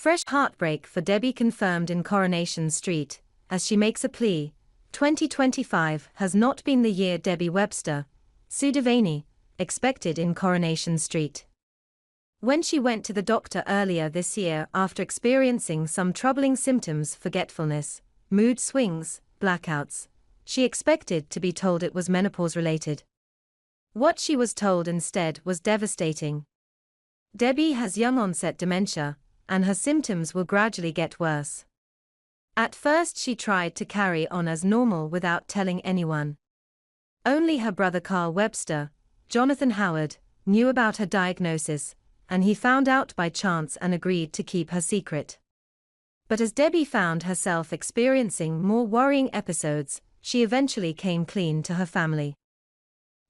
Fresh heartbreak for Debbie confirmed in Coronation Street, as she makes a plea. 2025 has not been the year Debbie Webster, Sue Devaney, expected in Coronation Street. When she went to the doctor earlier this year after experiencing some troubling symptoms, forgetfulness, mood swings, blackouts, she expected to be told it was menopause-related. What she was told instead was devastating. Debbie has young-onset dementia, and her symptoms will gradually get worse. At first she tried to carry on as normal without telling anyone. Only her brother Carl Webster, Jonathan Howard, knew about her diagnosis, and he found out by chance and agreed to keep her secret. But as Debbie found herself experiencing more worrying episodes, she eventually came clean to her family.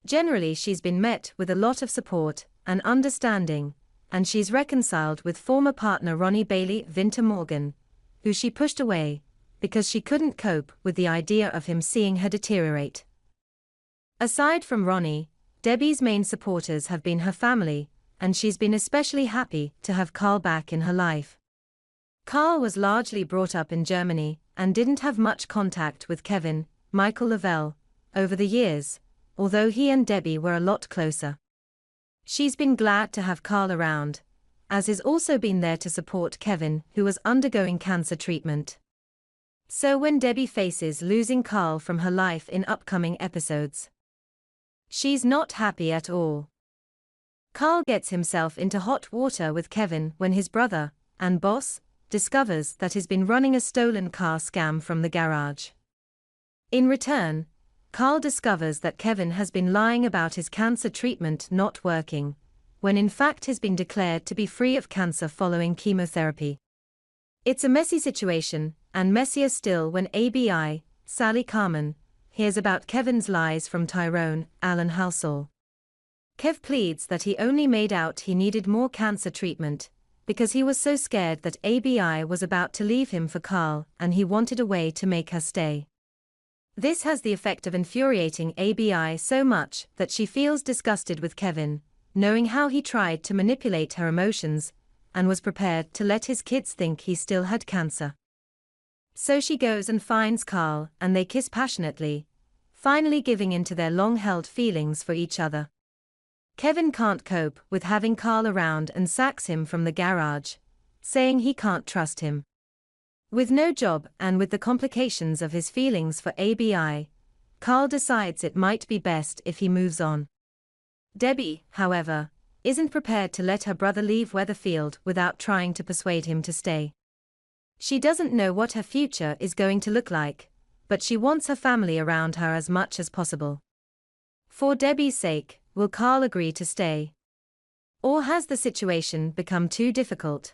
Generally, she's been met with a lot of support and understanding, and she's reconciled with former partner Ronnie Bailey Vinter Morgan, who she pushed away because she couldn't cope with the idea of him seeing her deteriorate. Aside from Ronnie, Debbie's main supporters have been her family, and she's been especially happy to have Carl back in her life. Carl was largely brought up in Germany and didn't have much contact with Kevin, Michael Lavelle, over the years, although he and Debbie were a lot closer. She's been glad to have Carl around, as he's also been there to support Kevin, who was undergoing cancer treatment. So when Debbie faces losing Carl from her life in upcoming episodes, she's not happy at all. Carl gets himself into hot water with Kevin when his brother, and boss, discovers that he's been running a stolen car scam from the garage. In return, Carl discovers that Kevin has been lying about his cancer treatment not working, when in fact he's been declared to be free of cancer following chemotherapy. It's a messy situation, and messier still when ABI, Sally Carmen, hears about Kevin's lies from Tyrone, Alan Halsall. Kev pleads that he only made out he needed more cancer treatment, because he was so scared that ABI was about to leave him for Carl and he wanted a way to make her stay. This has the effect of infuriating ABI so much that she feels disgusted with Kevin, knowing how he tried to manipulate her emotions, and was prepared to let his kids think he still had cancer. So she goes and finds Carl and they kiss passionately, finally giving in to their long-held feelings for each other. Kevin can't cope with having Carl around and sacks him from the garage, saying he can't trust him. With no job and with the complications of his feelings for ABI, Carl decides it might be best if he moves on. Debbie, however, isn't prepared to let her brother leave Weatherfield without trying to persuade him to stay. She doesn't know what her future is going to look like, but she wants her family around her as much as possible. For Debbie's sake, will Carl agree to stay? Or has the situation become too difficult?